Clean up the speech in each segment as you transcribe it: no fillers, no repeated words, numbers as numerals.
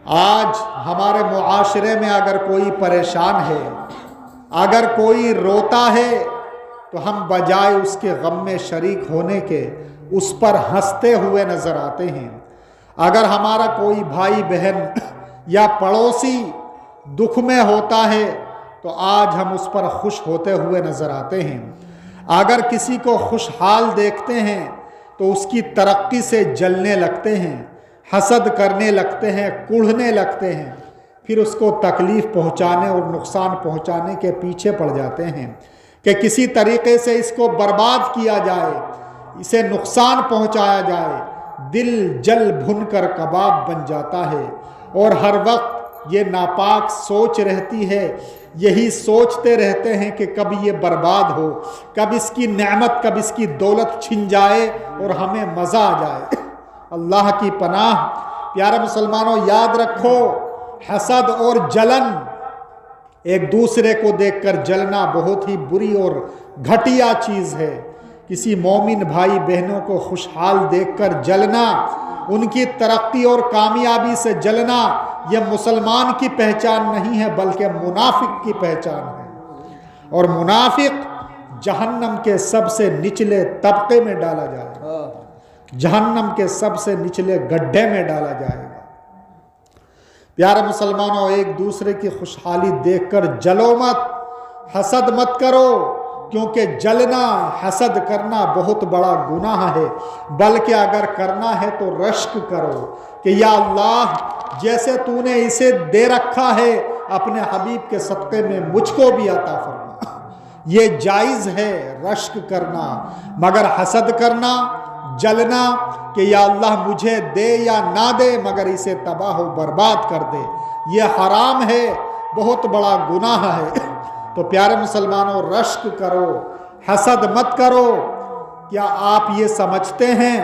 आज हमारे मुआशरे में अगर कोई परेशान है, अगर कोई रोता है, तो हम बजाय उसके गम में शरीक होने के उस पर हंसते हुए नज़र आते हैं। अगर हमारा कोई भाई बहन या पड़ोसी दुख में होता है तो आज हम उस पर खुश होते हुए नज़र आते हैं। अगर किसी को खुशहाल देखते हैं तो उसकी तरक्की से जलने लगते हैं, हसद करने लगते हैं, कुढ़ने लगते हैं, फिर उसको तकलीफ़ पहुंचाने और नुकसान पहुंचाने के पीछे पड़ जाते हैं कि किसी तरीके से इसको बर्बाद किया जाए, इसे नुकसान पहुंचाया जाए। दिल जल भुन कर कबाब बन जाता है और हर वक्त ये नापाक सोच रहती है, यही सोचते रहते हैं कि कब ये बर्बाद हो, कब इसकी नेमत, कब इसकी दौलत छिन जाए और हमें मज़ा आ जाए। अल्लाह की पनाह। प्यारे मुसलमानों, याद रखो, हसद और जलन, एक दूसरे को देखकर जलना बहुत ही बुरी और घटिया चीज़ है। किसी मोमिन भाई बहनों को खुशहाल देखकर जलना, उनकी तरक्की और कामयाबी से जलना, यह मुसलमान की पहचान नहीं है बल्कि मुनाफिक की पहचान है। और मुनाफिक जहन्नम के सबसे निचले तबके में डाला जाएगा, जहन्नम के सबसे निचले गड्ढे में डाला जाएगा। प्यारे मुसलमानों, एक दूसरे की खुशहाली देखकर जलो मत, हसद मत करो, क्योंकि जलना, हसद करना बहुत बड़ा गुनाह है। बल्कि अगर करना है तो रश्क करो कि या अल्लाह, जैसे तूने इसे दे रखा है अपने हबीब के सदक़े में मुझको भी अता फरमा। ये जायज़ है रश्क करना, मगर हसद करना, जलना कि या अल्लाह मुझे दे या ना दे मगर इसे तबाह व बर्बाद कर दे, ये हराम है, बहुत बड़ा गुनाह है। तो प्यारे मुसलमानों, रश्क करो, हसद मत करो। क्या आप ये समझते हैं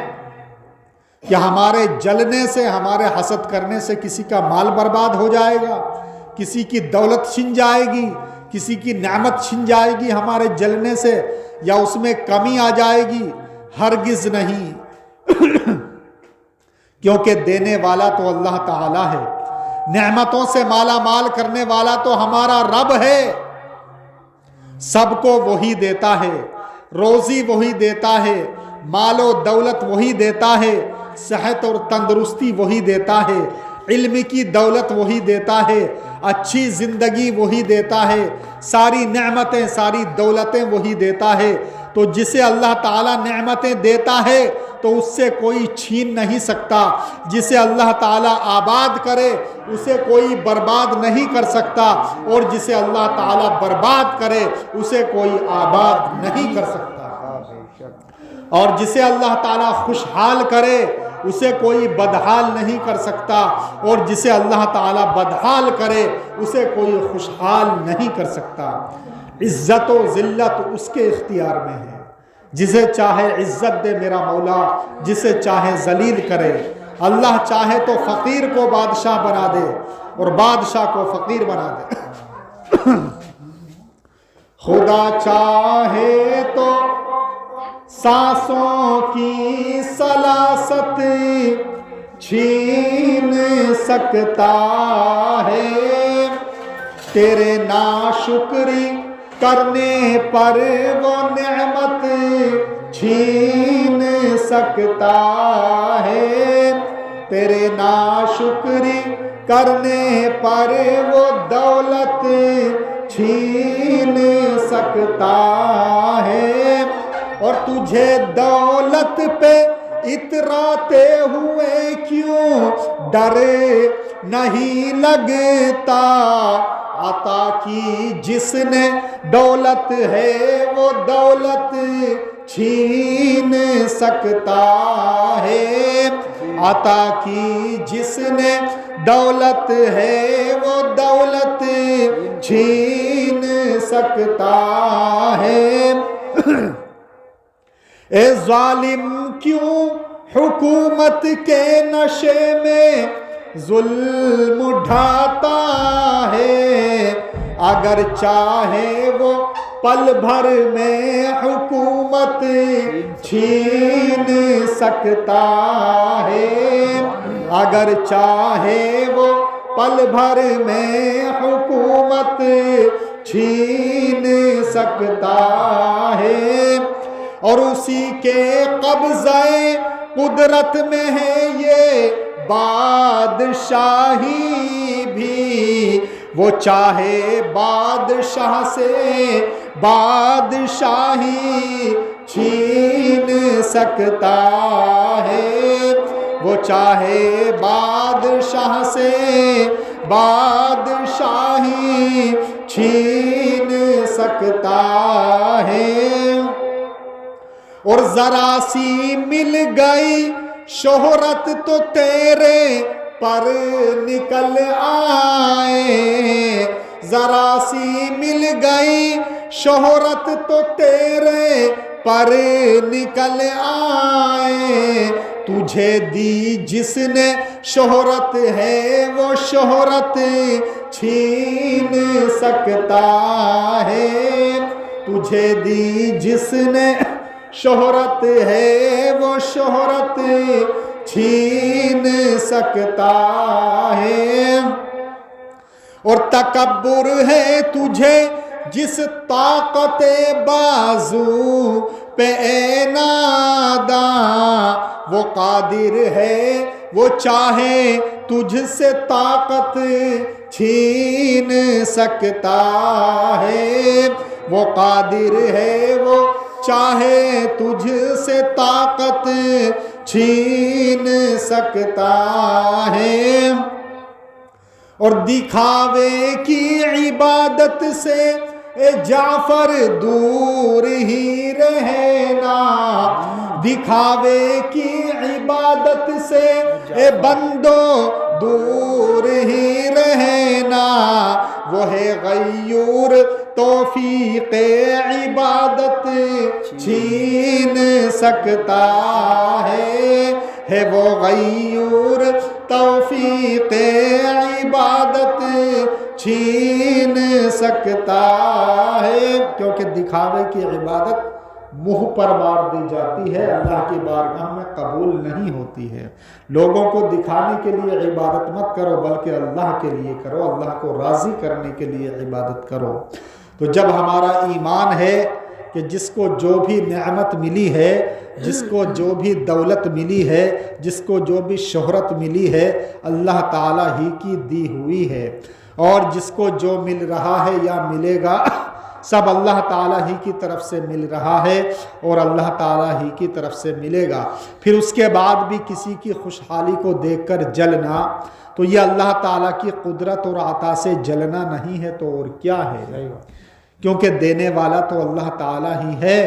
कि हमारे जलने से, हमारे हसद करने से किसी का माल बर्बाद हो जाएगा, किसी की दौलत छिन जाएगी, किसी की नेमत छिन जाएगी हमारे जलने से, या उसमें कमी आ जाएगी? हरगिज नहीं। क्योंकि देने वाला तो अल्लाह ताला है, नेमतों से माला माल करने वाला तो हमारा रब है। सबको वही देता है, रोजी वही देता है, मालो दौलत वही देता है, सेहत और तंदुरुस्ती वही देता है, इल्म की दौलत वही देता है, अच्छी ज़िंदगी वही देता है, सारी नेमतें, सारी दौलतें वही देता है। तो जिसे अल्लाह ताला नेमतें देता है तो उससे कोई छीन नहीं सकता। जिसे अल्लाह ताला आबाद करे उसे कोई बर्बाद नहीं कर सकता, और जिसे अल्लाह ताला बर्बाद करे उसे कोई आबाद नहीं कर सकता। और जिसे अल्लाह ताला खुशहाल करे उसे कोई बदहाल नहीं कर सकता, और जिसे अल्लाह ताला बदहाल करे उसे कोई खुशहाल नहीं कर सकता। इज्जत व ज़िल्लत उसके इख्तियार में है, जिसे चाहे इज्जत दे मेरा मौला, जिसे चाहे जलील करे। अल्लाह चाहे तो फ़कीर को बादशाह बना दे और बादशाह को फ़कीर बना दे। खुदा चाहे तो सांसों की सलासत छीन सकता है, तेरे नाशुक्री करने पर वो नेमत छीन सकता है, तेरे नाशुक्री करने पर वो दौलत छीन सकता है। और तुझे दौलत पे इतराते हुए क्यों डर नहीं लगता? अता की जिसने दौलत है वो दौलत छीन सकता है। अता की जिसने दौलत है वो दौलत छीन सकता है। ए जालिम क्यों हुकूमत के नशे में जुल्म उठाता है? अगर चाहे वो पल भर में हुकूमत छीन सकता है। अगर चाहे वो पल भर में हुकूमत छीन सकता है। और उसी के कब्ज़े कुदरत में है ये बादशाही भी। वो चाहे बादशाह से बादशाही छीन सकता है। वो चाहे बादशाह से बादशाही छीन सकता है। और जरा सी मिल गई शोहरत तो तेरे पर निकल आए। जरा सी मिल गई शोहरत तो तेरे पर निकल आए। तुझे दी जिसने शोहरत है वो शोहरत छीन सकता है। तुझे दी जिसने शोहरत है वो शोहरत छीन सकता है। और तकब्बुर है तुझे जिस ताकत बाजू पे ए नादा। वो कादिर है वो चाहे तुझसे ताकत छीन सकता है। वो कादिर है वो चाहे तुझसे ताकत छीन सकता है। और दिखावे की इबादत से ए जाफर दूर ही रहना। दिखावे की इबादत से ए बंदो दूर ही रहना। वो है गयूर तौफीक इबादत छीन सकता है वो गयूर तौफीक इबादत छीन सकता है। क्योंकि दिखावे की इबादत मुंह पर मार दी जाती है, अल्लाह की बारगाह में कबूल नहीं होती है। लोगों को दिखाने के लिए इबादत मत करो बल्कि अल्लाह के लिए करो, अल्लाह को राज़ी करने के लिए इबादत करो। तो जब हमारा ईमान है कि जिसको जो भी नेमत मिली है, जिसको जो भी दौलत मिली है, जिसको जो भी शोहरत मिली है, अल्लाह ताला ही की दी हुई है। और जिसको जो मिल रहा है या मिलेगा सब अल्लाह ताला ही की तरफ से मिल रहा है और अल्लाह ताला ही की तरफ से मिलेगा। फिर उसके बाद भी किसी की खुशहाली को देखकर जलना, तो ये अल्लाह ताला की कुदरत और अता से जलना नहीं है तो और क्या है, क्योंकि देने वाला तो अल्लाह ताला ही है।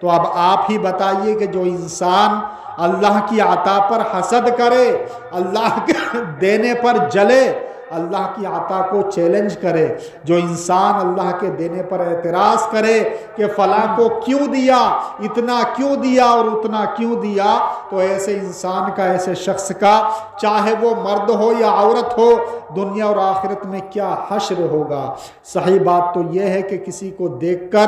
तो अब आप ही बताइए कि जो इंसान अल्लाह की अता पर हसद करे, अल्लाह के देने पर जले, अल्लाह की अता को चैलेंज करे, जो इंसान अल्लाह के देने पर एतराज़ करे कि फ़लाँ को क्यों दिया, इतना क्यों दिया और उतना क्यों दिया, तो ऐसे इंसान का, ऐसे शख्स का, चाहे वो मर्द हो या औरत हो, दुनिया और आखिरत में क्या हश्र होगा। सही बात तो यह है कि किसी को देखकर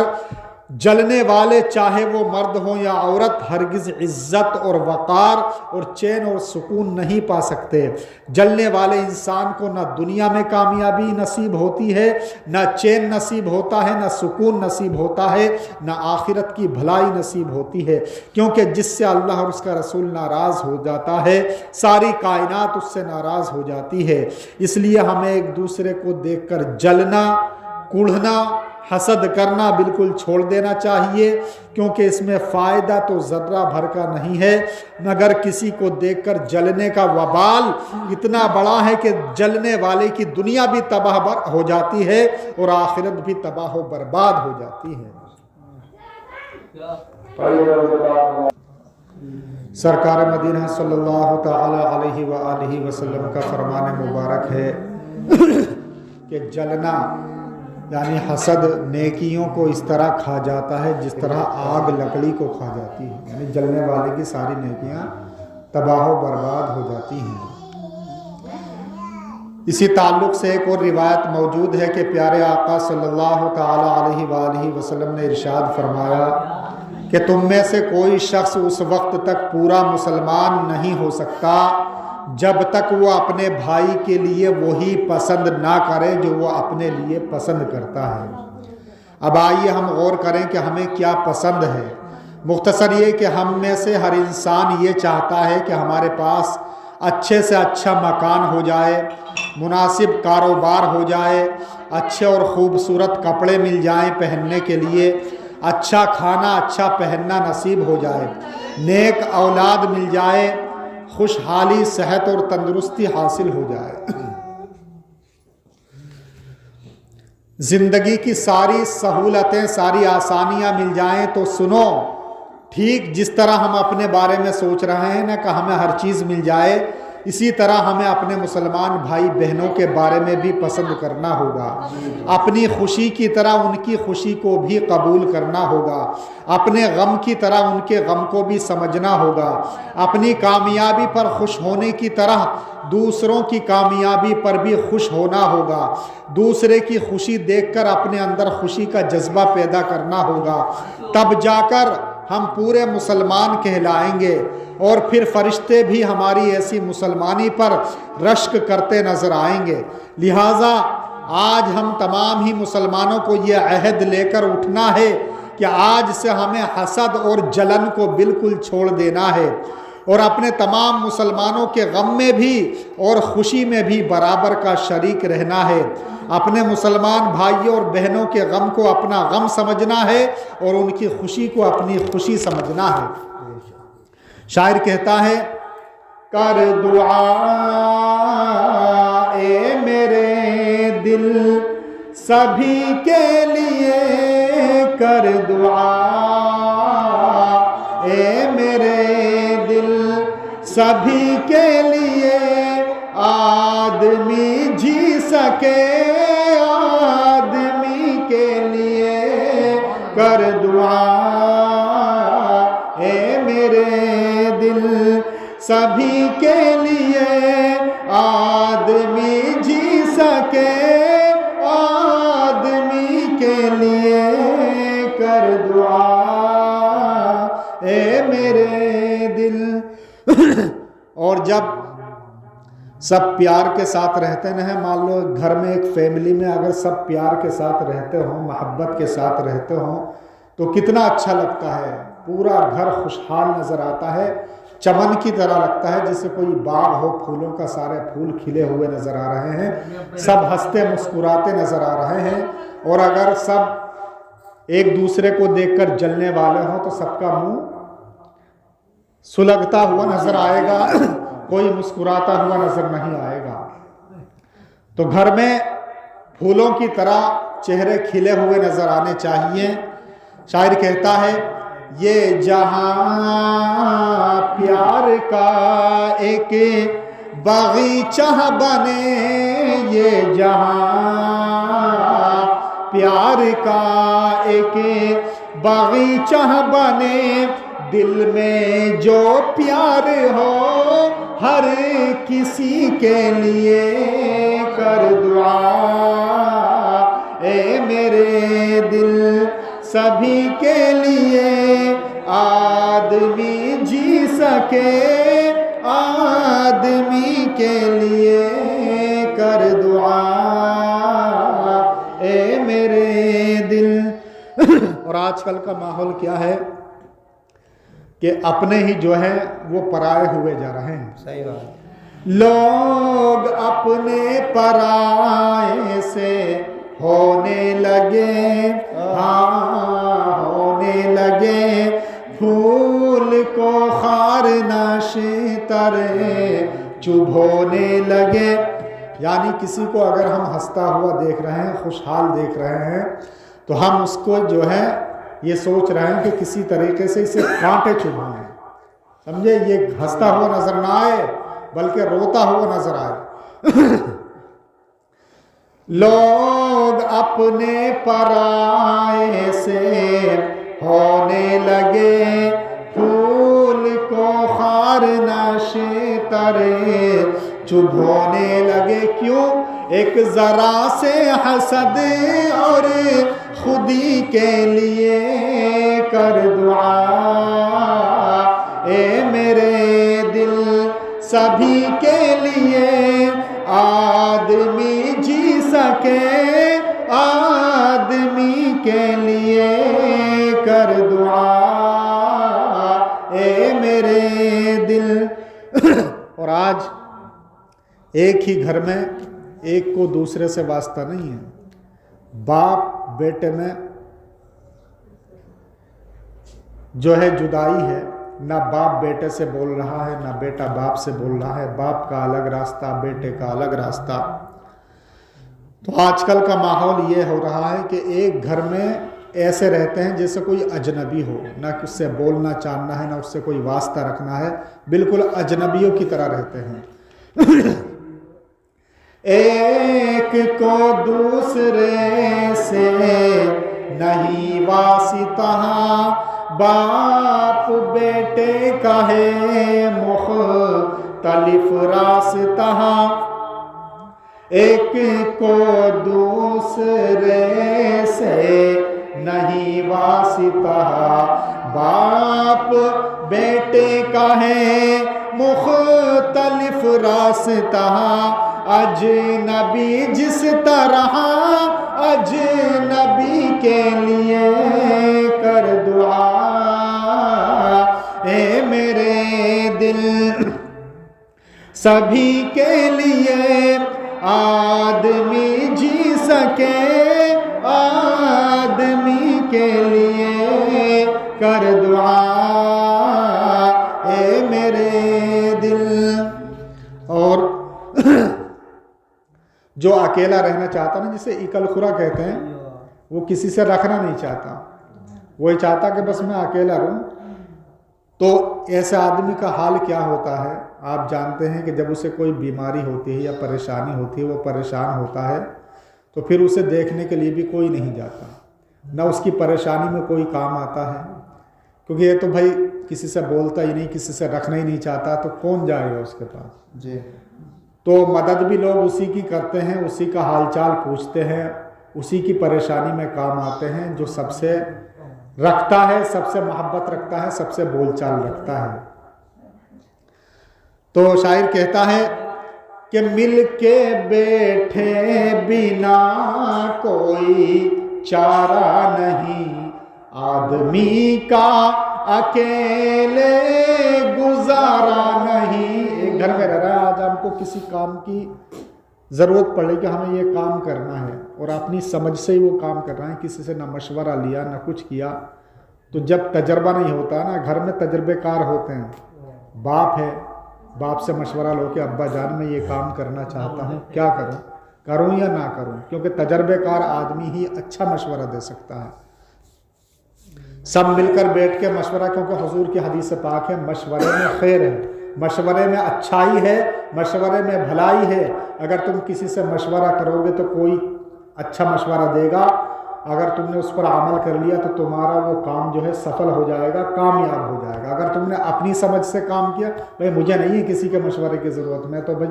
जलने वाले, चाहे वो मर्द हो या औरत, हरगिज़ इज़्ज़त और वक़ार और चैन और सुकून नहीं पा सकते। जलने वाले इंसान को ना दुनिया में कामयाबी नसीब होती है, ना चैन नसीब होता है, ना सुकून नसीब होता है, ना आखिरत की भलाई नसीब होती है। क्योंकि जिससे अल्लाह और उसका रसूल नाराज़ हो जाता है, सारी कायनात उससे नाराज़ हो जाती है। इसलिए हमें एक दूसरे को देखकर जलना, कुढ़ना, हसद करना बिल्कुल छोड़ देना चाहिए, क्योंकि इसमें फ़ायदा तो ज़र्रा भर का नहीं है, मगर किसी को देखकर जलने का वबाल इतना बड़ा है कि जलने वाले की दुनिया भी तबाह हो जाती है और आखिरत भी तबाह व बर्बाद हो जाती है। सरकार मदीना सल्लल्लाहु तआला अलैहि व आलिहि वसल्लम का फरमान मुबारक है कि जलना यानी हसद नेकियों को इस तरह खा जाता है जिस तरह आग लकड़ी को खा जाती है, यानी जलने वाले की सारी नेकियां तबाह व बर्बाद हो जाती हैं। इसी ताल्लुक़ से एक और रिवायत मौजूद है कि प्यारे आका सल्लल्लाहु ताला अलैहि वसल्लम ने इरशाद फरमाया कि तुम में से कोई शख्स उस वक्त तक पूरा मुसलमान नहीं हो सकता जब तक वो अपने भाई के लिए वही पसंद ना करे जो वो अपने लिए पसंद करता है। अब आइए हम गौर करें कि हमें क्या पसंद है। मुख्तसर ये कि हम में से हर इंसान ये चाहता है कि हमारे पास अच्छे से अच्छा मकान हो जाए, मुनासिब कारोबार हो जाए, अच्छे और ख़ूबसूरत कपड़े मिल जाएं पहनने के लिए, अच्छा खाना अच्छा पहनना नसीब हो जाए, नेक औलाद मिल जाए, खुशहाली सेहत और तंदुरुस्ती हासिल हो जाए, ज़िंदगी की सारी सहूलतें सारी आसानियां मिल जाएं। तो सुनो, ठीक जिस तरह हम अपने बारे में सोच रहे हैं ना कि हमें हर चीज़ मिल जाए, इसी तरह हमें अपने मुसलमान भाई बहनों के बारे में भी पसंद करना होगा। अपनी खुशी की तरह उनकी खुशी को भी कबूल करना होगा, अपने गम की तरह उनके गम को भी समझना होगा, अपनी कामयाबी पर खुश होने की तरह दूसरों की कामयाबी पर भी खुश होना होगा, दूसरे की खुशी देखकर अपने अंदर खुशी का जज्बा पैदा करना होगा। तब जाकर हम पूरे मुसलमान कहलाएंगे और फिर फरिश्ते भी हमारी ऐसी मुसलमानी पर रश्क करते नजर आएंगे। लिहाजा आज हम तमाम ही मुसलमानों को ये अहद लेकर उठना है कि आज से हमें हसद और जलन को बिल्कुल छोड़ देना है और अपने तमाम मुसलमानों के गम में भी और खुशी में भी बराबर का शरीक रहना है। अपने मुसलमान भाइयों और बहनों के गम को अपना गम समझना है और उनकी खुशी को अपनी खुशी समझना है। शायर कहता है, कर दुआ ए मेरे दिल सभी के लिए, कर दुआ ए मेरे दिल सभी के लिए, आदमी जी सके आदमी के लिए, कर दुआ ए मेरे दिल सभी के लिए, आदमी जी सके आदमी के लिए, कर दुआ ए मेरे दिल। और जब सब प्यार के साथ रहते हैं, मान लो घर में एक फैमिली में अगर सब प्यार के साथ रहते हों, मोहब्बत के साथ रहते हों, तो कितना अच्छा लगता है। पूरा घर खुशहाल नज़र आता है, चमन की तरह लगता है, जैसे कोई बाग हो, फूलों का सारे फूल खिले हुए नज़र आ रहे हैं, सब हंसते मुस्कुराते नज़र आ रहे हैं। और अगर सब एक दूसरे को देखकर जलने वाले हों तो सबका मुंह सुलगता हुआ नज़र आएगा, कोई मुस्कुराता हुआ नज़र नहीं आएगा। तो घर में फूलों की तरह चेहरे खिले हुए नज़र आने चाहिए। शायर कहता है, ये जहां प्यार का एक बगीचा बने, ये जहां प्यार का एक बगीचा बने, दिल में जो प्यार हो हर किसी के लिए, कर दुआ ए मेरे दिल सभी के लिए, आदमी जी सके आदमी के लिए, कर दुआ ए मेरे दिल। और आजकल का माहौल क्या है कि अपने ही जो है वो पराए हुए जा रहे हैं। सही बात। लोग अपने पराए से होने लगे, हाँ होने लगे, फूल को खार नशे तरे चुभोने लगे। यानी किसी को अगर हम हंसता हुआ देख रहे हैं, खुशहाल देख रहे हैं, तो हम उसको जो है ये सोच रहे हैं कि किसी तरीके से इसे कांटे चुभाएं, समझे, ये हंसता हुआ नजर ना आए बल्कि रोता हुआ नजर आए। लोग अपने पराए से होने लगे, फूल को खार नशे तरे चुभोने लगे क्यों एक जरा से हसद और खुदी के लिए कर दुआ। ए मेरे दिल सभी के लिए आदमी जी सके आदमी के लिए कर दुआ। ए मेरे दिल। और आज एक ही घर में एक को दूसरे से वास्ता नहीं है। बाप बेटे में जो है जुदाई है, ना बाप बेटे से बोल रहा है ना बेटा बाप से बोल रहा है। बाप का अलग रास्ता, बेटे का अलग रास्ता। तो आजकल का माहौल ये हो रहा है कि एक घर में ऐसे रहते हैं जैसे कोई अजनबी हो, ना उससे बोलना चाहना है ना उससे कोई वास्ता रखना है, बिल्कुल अजनबियों की तरह रहते हैं। एक को दूसरे से नहीं वास्ता, बाप बेटे का है मुख्तलिफ रास्ता। एक को दूसरे से नहीं वास्ता, बाप बेटे का है मुख्तलिफ रास्ता। अजनबी जिस तरह अजनबी के लिए कर दुआ। ए मेरे दिल सभी के लिए आदमी जी सके आदमी के लिए कर दुआ। ए मेरे दिल। और जो अकेला रहना चाहता ना, जिसे इकलखुरा कहते हैं, वो किसी से रखना नहीं चाहता, वही चाहता कि बस मैं अकेला रहूं। तो ऐसे आदमी का हाल क्या होता है आप जानते हैं कि जब उसे कोई बीमारी होती है या परेशानी होती है, वो परेशान होता है, तो फिर उसे देखने के लिए भी कोई नहीं जाता, ना उसकी परेशानी में कोई काम आता है। क्योंकि ये तो भाई किसी से बोलता ही नहीं, किसी से रखना ही नहीं चाहता, तो कौन जाएगा उसके पास जी। तो मदद भी लोग उसी की करते हैं, उसी का हालचाल पूछते हैं, उसी की परेशानी में काम आते हैं, जो सबसे रखता है, सबसे मोहब्बत रखता है, सबसे बोलचाल रखता है। तो शायर कहता है कि मिल के बैठे बिना कोई चारा नहीं, आदमी का अकेले गुजारा नहीं। एक घर में रह रहा है, आज हमको किसी काम की ज़रूरत पड़े कि हमें ये काम करना है और अपनी समझ से ही वो काम कर रहे हैं, किसी से ना मशवरा लिया ना कुछ किया। तो जब तजर्बा नहीं होता ना, घर में तजर्बेकार होते हैं, बाप है, बाप से मशवरा लो कि अब्बा जान मैं ये काम करना चाहता हूँ, क्या करूँ, करूँ या ना करूँ, क्योंकि तजर्बेकार आदमी ही अच्छा मशवरा दे सकता है। सब मिलकर बैठ के मशवरा, क्योंकि हुजूर की हदीस पाक है, मशवरे में खैर है, मशवरे में अच्छाई है, मशवरे में भलाई है। अगर तुम किसी से मशवरा करोगे तो कोई अच्छा मशवरा देगा, अगर तुमने उस पर अमल कर लिया तो तुम्हारा वो काम जो है सफल हो जाएगा, कामयाब हो जाएगा। अगर तुमने अपनी समझ से काम किया, भाई मुझे नहीं है किसी के मशवरे की ज़रूरत, मैं तो भाई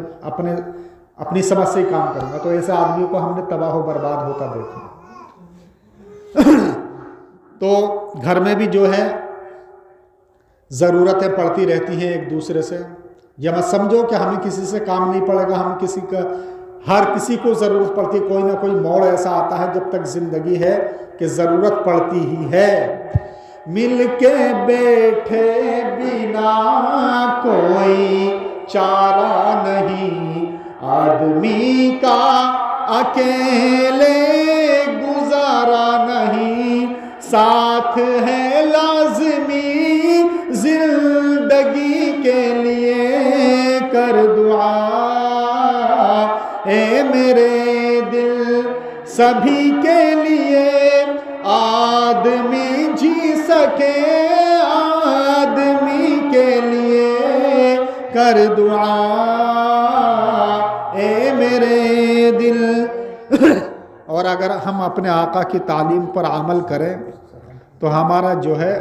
अपनी समझ से ही काम करूँगा, तो ऐसे आदमियों को हमने तबाह बर्बाद होता देखा। तो घर में भी जो है ज़रूरतें पड़ती रहती हैं एक दूसरे से। या मत समझो कि हमें किसी से काम नहीं पड़ेगा, हम किसी का, हर किसी को ज़रूरत पड़ती है। कोई ना कोई मोड़ ऐसा आता है जब तक ज़िंदगी है कि ज़रूरत पड़ती ही है। मिल के बैठे बिना कोई चारा नहीं, आदमी का अकेले गुजारा नहीं, साथ है लाज़मी जिंदगी के लिए कर दुआ। ए मेरे दिल सभी के लिए आदमी जी सके आदमी के लिए कर दुआ। ए मेरे दिल। और अगर हम अपने आका की तालीम पर अमल करें तो हमारा जो है,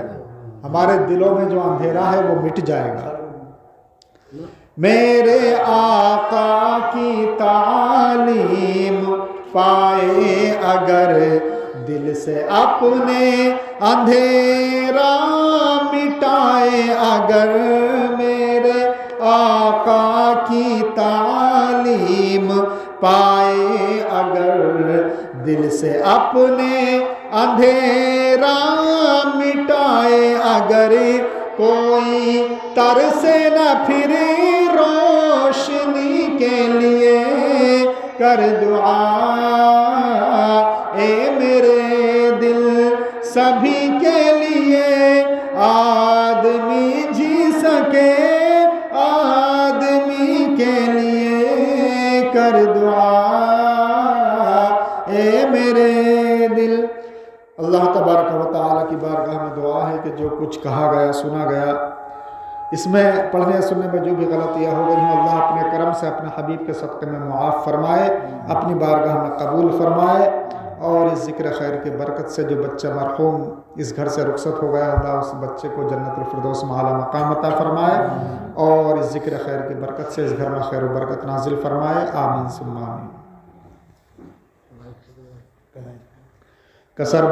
हमारे दिलों में जो अंधेरा है वो मिट जाएगा। मेरे आका की तालीम पाए अगर दिल से अपने अंधेरा मिटाए अगर मेरे आका की तालीम पाए अगर दिल से अपने अंधेरा मिटाए अगर कोई तरसे न फिरे रोशनी के लिए कर दुआ ए मेरे दिल सभी के लिए आदमी जी सके आदमी के लिए कर दुआ ए मेरे दिल। अल्लाह तबारक व तआला की बारगाह में दुआ है कि जो कुछ कहा गया सुना गया इसमें पढ़ने सुनने में जो भी गलतियाँ हो गई हैं अल्लाह अपने करम से अपने हबीब के सदक़े में मुआफ़ फरमाए, अपनी बारगाह में कबूल फरमाए। और इस ज़िक्र खैर की बरकत से जो बच्चा मरहूम इस घर से रुखसत हो गया अल्लाह उस बच्चे को जन्नतुल फिरदौस में आला मकाम अता फरमाए और इस ज़िक्र खैर की बरकत से इस घर में खैर व बरकत नाजिल फरमाए। आमीन सुम्मा आमीन। कसर